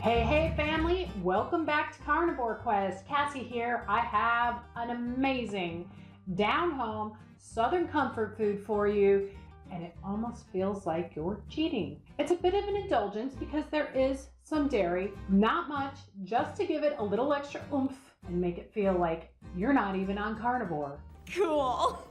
Hey family, welcome back to Carnivore Quest. Cassie here. I have an amazing down-home Southern comfort food for you, and it almost feels like you're cheating. It's a bit of an indulgence because there is some dairy, not much, just to give it a little extra oomph and make it feel like you're not even on carnivore. Cool.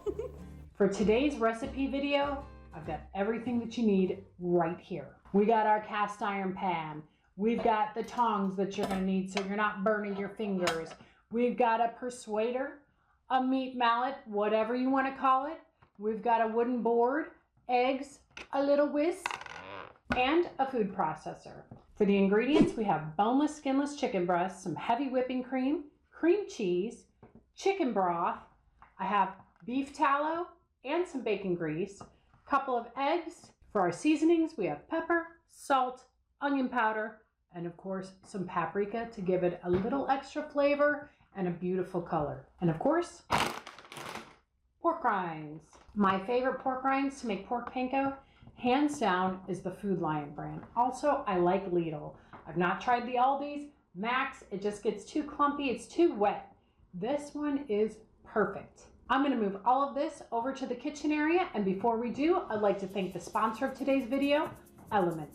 For today's recipe video, I've got everything that you need right here. We got our cast iron pan. We've got the tongs that you're going to need so you're not burning your fingers. We've got a persuader, a meat mallet, whatever you want to call it. We've got a wooden board, eggs, a little whisk, and a food processor. For the ingredients, we have boneless, skinless chicken breasts, some heavy whipping cream, cream cheese, chicken broth. I have beef tallow and some bacon grease, a couple of eggs. For our seasonings, we have pepper, salt, onion powder, and of course some paprika to give it a little extra flavor and a beautiful color. And of course, pork rinds. My favorite pork rinds to make pork panko, hands down, is the Food Lion brand. Also, I like Lidl. I've not tried the Aldi's. Max, it just gets too clumpy, it's too wet. This one is perfect. I'm going to move all of this over to the kitchen area, and before we do, I'd like to thank the sponsor of today's video, Element.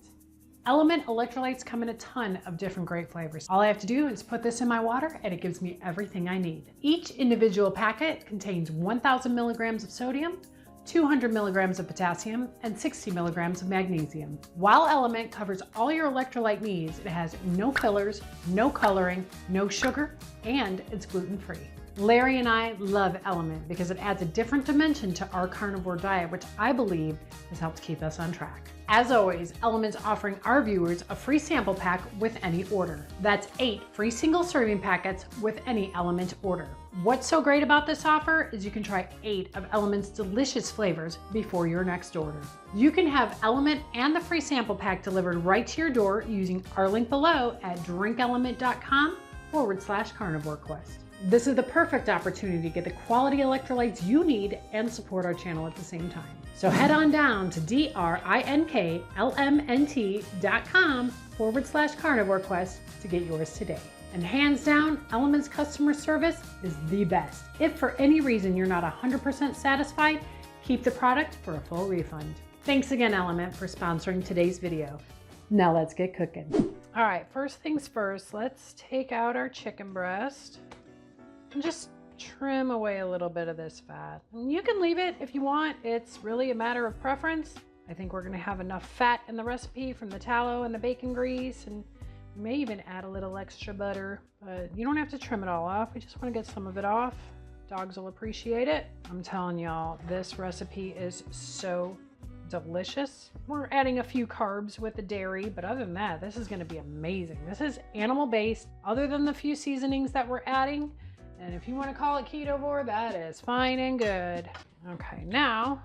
Element electrolytes come in a ton of different great flavors. All I have to do is put this in my water and it gives me everything I need. Each individual packet contains 1,000 milligrams of sodium, 200 milligrams of potassium, and 60 milligrams of magnesium. While Element covers all your electrolyte needs, it has no fillers, no coloring, no sugar, and it's gluten-free. Larry and I love Element because it adds a different dimension to our carnivore diet, which I believe has helped keep us on track. As always, Element's offering our viewers a free sample pack with any order. That's 8 free single serving packets with any Element order. What's so great about this offer is you can try 8 of Element's delicious flavors before your next order. You can have Element and the free sample pack delivered right to your door using our link below at drinkelement.com/carnivorequest. This is the perfect opportunity to get the quality electrolytes you need and support our channel at the same time. So head on down to drinklmnt.com/carnivorequest to get yours today. And hands down, Element's customer service is the best. If for any reason you're not 100% satisfied, keep the product for a full refund. Thanks again, Element, for sponsoring today's video. Now let's get cooking. All right, first things first, let's take out our chicken breast and just trim away a little bit of this fat. And you can leave it if you want. It's really a matter of preference. I think we're gonna have enough fat in the recipe from the tallow and the bacon grease, and we may even add a little extra butter, but you don't have to trim it all off. We just wanna get some of it off. Dogs will appreciate it. I'm telling y'all, this recipe is so delicious. We're adding a few carbs with the dairy, but other than that, this is gonna be amazing. This is animal-based, other than the few seasonings that we're adding. And if you want to call it ketovore, that is fine and good. Okay, now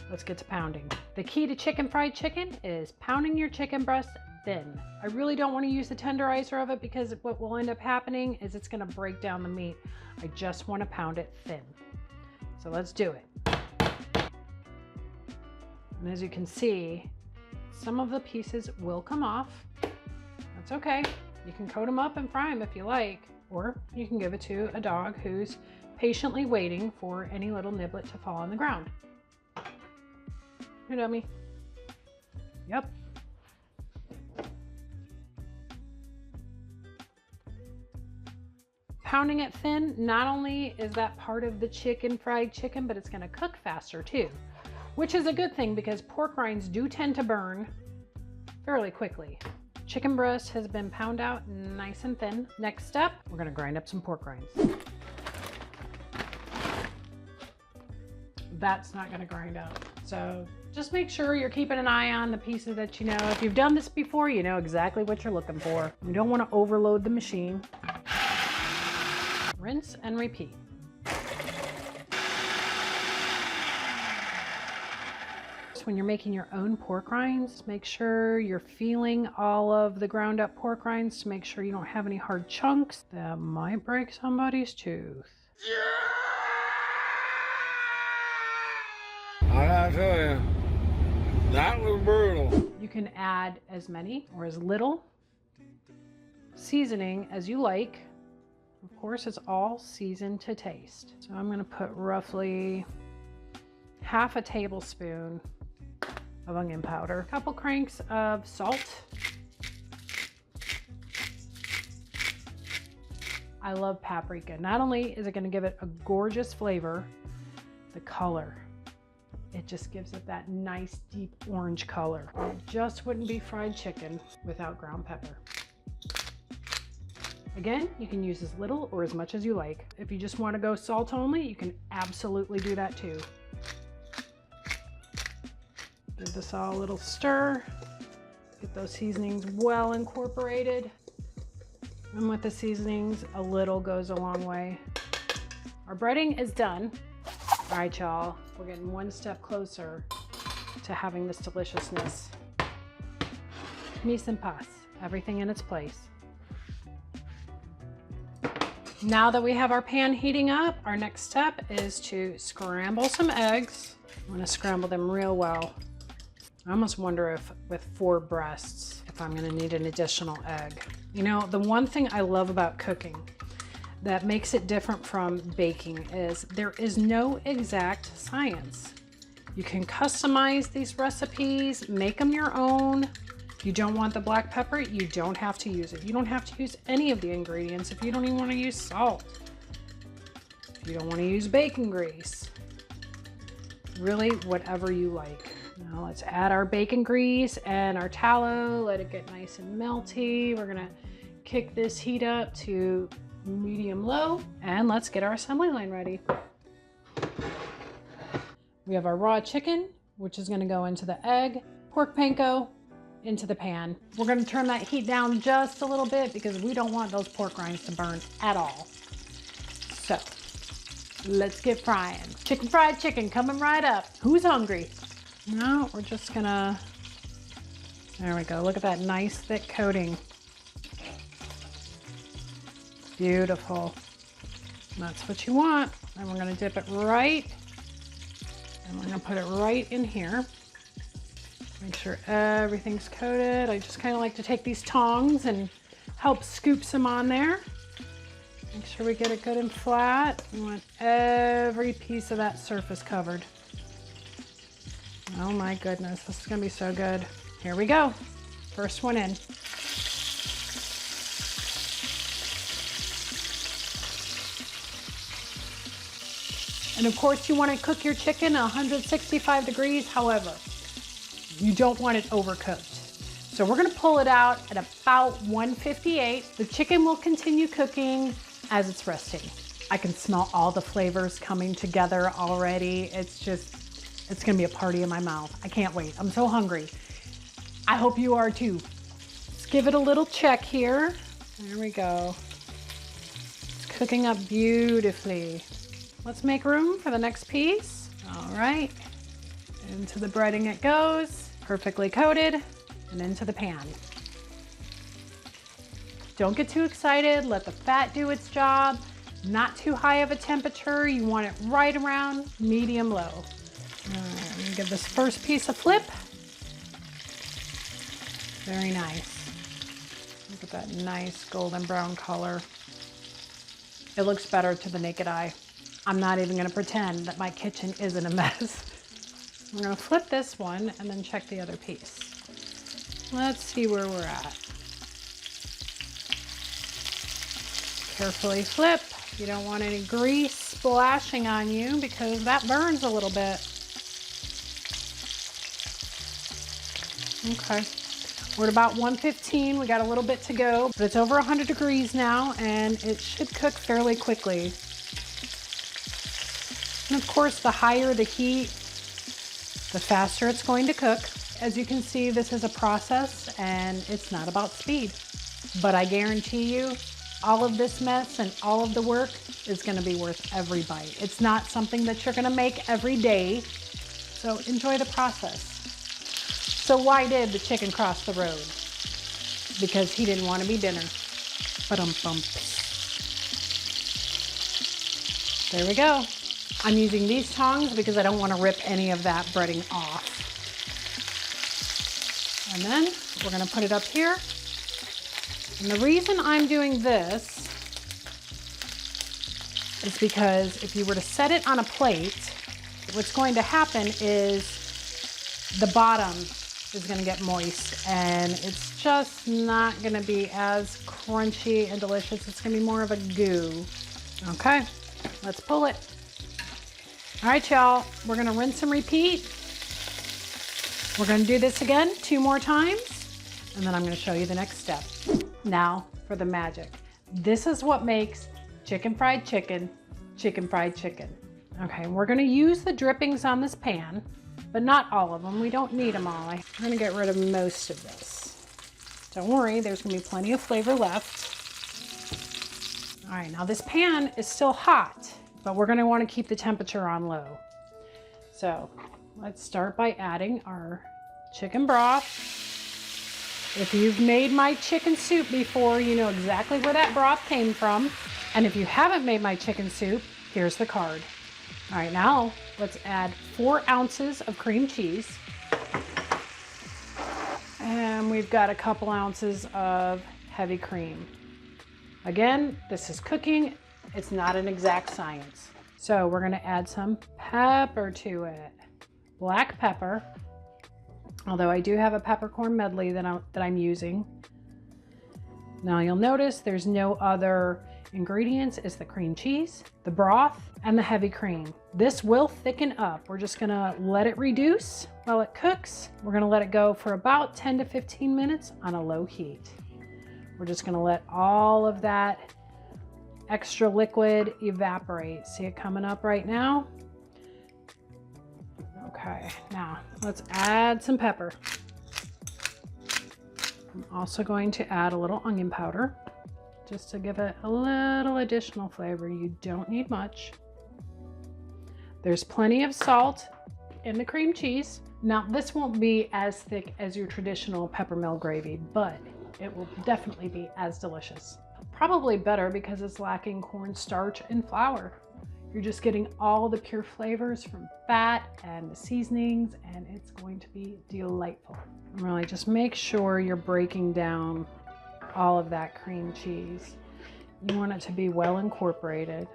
let's get to pounding. The key to fried chicken is pounding your chicken breast thin. I really don't want to use the tenderizer of it because what will end up happening is it's going to break down the meat. I just want to pound it thin. So let's do it. And as you can see, some of the pieces will come off. That's okay. You can coat them up and fry them if you like. Or you can give it to a dog who's patiently waiting for any little niblet to fall on the ground. Here, dummy. Yep. Pounding it thin, not only is that part of the fried chicken, but it's gonna cook faster too, which is a good thing because pork rinds do tend to burn fairly quickly. Chicken breast has been pounded out nice and thin. Next step, we're gonna grind up some pork rinds. That's not gonna grind out. So just make sure you're keeping an eye on the pieces that you know. If you've done this before, you know exactly what you're looking for. You don't wanna overload the machine. Rinse and repeat. When you're making your own pork rinds, make sure you're feeling all of the ground up pork rinds to make sure you don't have any hard chunks that might break somebody's tooth. I gotta tell you, that was brutal. You can add as many or as little seasoning as you like. Of course, it's all seasoned to taste. So I'm going to put roughly half a tablespoon of onion powder, a couple cranks of salt. I love paprika. Not only is it going to give it a gorgeous flavor, the color. It just gives it that nice deep orange color. It just wouldn't be fried chicken without ground pepper. Again, you can use as little or as much as you like. If you just want to go salt only, you can absolutely do that too. Give this all a little stir. Get those seasonings well incorporated. And with the seasonings, a little goes a long way. Our breading is done. All right, y'all, we're getting one step closer to having this deliciousness. Mise en place, everything in its place. Now that we have our pan heating up, our next step is to scramble some eggs. I'm gonna scramble them real well. I almost wonder if with 4 breasts, if I'm gonna need an additional egg. You know, the one thing I love about cooking that makes it different from baking is there is no exact science. You can customize these recipes, make them your own. If you don't want the black pepper, you don't have to use it. You don't have to use any of the ingredients if you don't even want to use salt. If you don't want to use bacon grease. Really, whatever you like. Now let's add our bacon grease and our tallow, let it get nice and melty. We're gonna kick this heat up to medium low, and let's get our assembly line ready. We have our raw chicken, which is going to go into the egg, pork panko into the pan. We're going to turn that heat down just a little bit because we don't want those pork rinds to burn at all. So let's get frying. Chicken fried chicken coming right up. Who's hungry? No, we're just gonna, there we go. Look at that nice thick coating. Beautiful. That's what you want. And we're going to dip it right, and we're going to put it right in here. Make sure everything's coated. I just kind of like to take these tongs and help scoop some on there. Make sure we get it good and flat. We want every piece of that surface covered. Oh my goodness, this is going to be so good. Here we go. First one in. And of course you want to cook your chicken at 165 degrees. However, you don't want it overcooked. So we're going to pull it out at about 158. The chicken will continue cooking as it's resting. I can smell all the flavors coming together already. It's going to be a party in my mouth. I can't wait. I'm so hungry. I hope you are too. Let's give it a little check here. There we go. It's cooking up beautifully. Let's make room for the next piece. All right, into the breading it goes, perfectly coated, and into the pan. Don't get too excited, let the fat do its job. Not too high of a temperature, you want it right around medium low. All right, I'm gonna give this first piece a flip. Very nice. Look at that nice golden brown color. It looks better to the naked eye. I'm not even going to pretend that my kitchen isn't a mess. I'm going to flip this one and then check the other piece. Let's see where we're at. Carefully flip. You don't want any grease splashing on you because that burns a little bit. Okay. We're at about 115. We got a little bit to go, but it's over 100 degrees now and it should cook fairly quickly. And of course, the higher the heat, the faster it's going to cook. As you can see, this is a process and it's not about speed. But I guarantee you, all of this mess and all of the work is going to be worth every bite. It's not something that you're going to make every day. So enjoy the process. So why did the chicken cross the road? Because he didn't want to be dinner. Ba-dum-bum. There we go. I'm using these tongs because I don't want to rip any of that breading off. And then we're going to put it up here And the reason I'm doing this is because if you were to set it on a plate, what's going to happen is the bottom is going to get moist and it's just not going to be as crunchy and delicious. It's going to be more of a goo. Okay, let's pull it. All right, y'all, we're going to rinse and repeat. We're going to do this again 2 more times, and then I'm going to show you the next step. Now for the magic. This is what makes chicken fried chicken, chicken fried chicken. Okay, we're going to use the drippings on this pan, but not all of them. We don't need them all. I'm going to get rid of most of this. Don't worry, there's going to be plenty of flavor left. All right, now this pan is still hot, but we're going to want to keep the temperature on low. So let's start by adding our chicken broth. If you've made my chicken soup before, you know exactly where that broth came from. And if you haven't made my chicken soup, here's the card. All right, now let's add 4 ounces of cream cheese. And we've got a couple ounces of heavy cream. Again, this is cooking. It's not an exact science. So we're gonna add some pepper to it. Black pepper, although I do have a peppercorn medley that I'm using. Now you'll notice there's no other ingredients. It's the cream cheese, the broth, and the heavy cream. This will thicken up. We're just gonna let it reduce while it cooks. We're gonna let it go for about 10 to 15 minutes on a low heat. We're just gonna let all of that extra liquid evaporate. See it coming up right now? Okay, now let's add some pepper. I'm also going to add a little onion powder just to give it a little additional flavor. You don't need much. There's plenty of salt in the cream cheese. Now this won't be as thick as your traditional peppermill gravy, but it will definitely be as delicious. Probably better because it's lacking cornstarch and flour. You're just getting all the pure flavors from fat and the seasonings, and it's going to be delightful. Really, just make sure you're breaking down all of that cream cheese. You want it to be well incorporated,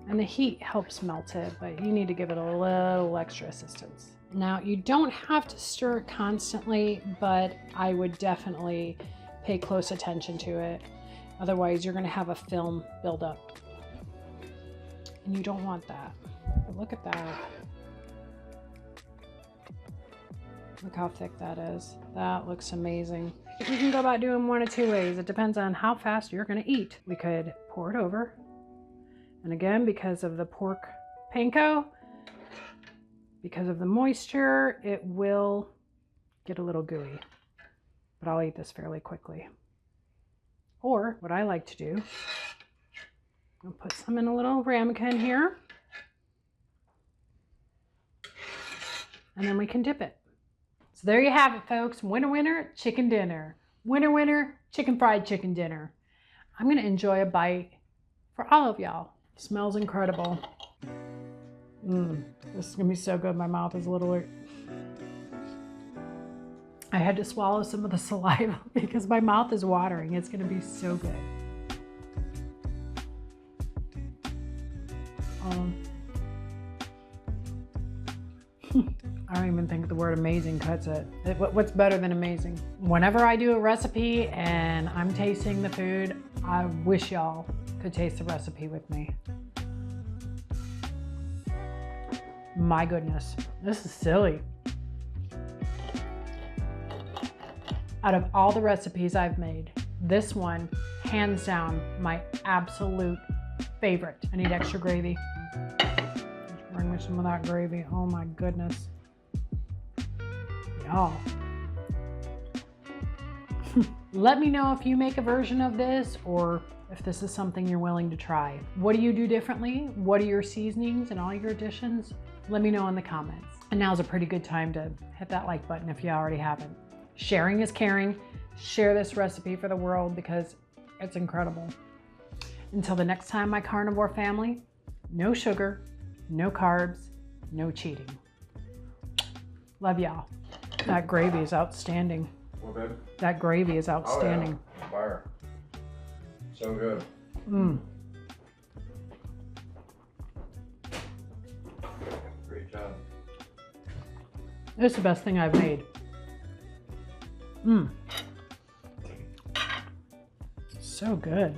and the heat helps melt it, but you need to give it a little extra assistance. Now, you don't have to stir it constantly, but I would definitely pay close attention to it. Otherwise, you're going to have a film buildup. And you don't want that. But look at that. Look how thick that is. That looks amazing. You can go about doing 1 of 2 ways. It depends on how fast you're going to eat. We could pour it over. And again, because of the pork panko, because of the moisture, it will get a little gooey. But I'll eat this fairly quickly. Or what I like to do, I'll put some in a little ramekin here. And then we can dip it. So there you have it, folks. Winner, winner, chicken dinner. Winner, winner, chicken fried chicken dinner. I'm going to enjoy a bite for all of y'all. Smells incredible. This is going to be so good. My mouth is a little... I had to swallow some of the saliva because my mouth is watering. It's going to be so good. I don't even think the word amazing cuts it. What's better than amazing? Whenever I do a recipe and I'm tasting the food, I wish y'all could taste the recipe with me. My goodness, this is silly. Out of all the recipes I've made, this one, hands down, my absolute favorite. I need extra gravy. Bring me some of that gravy. Oh my goodness. Y'all. Let me know if you make a version of this or if this is something you're willing to try. What do you do differently? What are your seasonings and all your additions? Let me know in the comments. And now's a pretty good time to hit that like button if you already haven't. Sharing is caring. Share this recipe for the world because it's incredible. Until the next time, my carnivore family, no sugar, no carbs, no cheating. Love y'all. That gravy is outstanding. What, babe? That gravy is outstanding. Oh, yeah. Fire. So good. Mmm. Great job. This is the best thing I've made. Mmm. So good.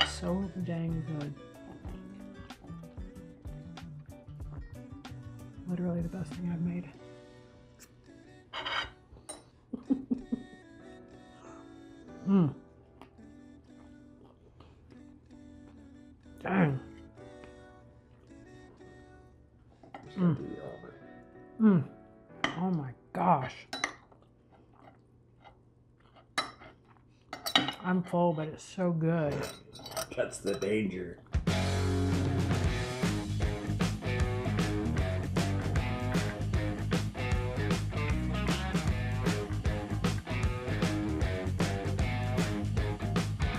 So dang good. Literally the best thing I've made. Mmm. Dang. Mm. Mm. Oh my gosh. I'm full, but it's so good. That's the danger.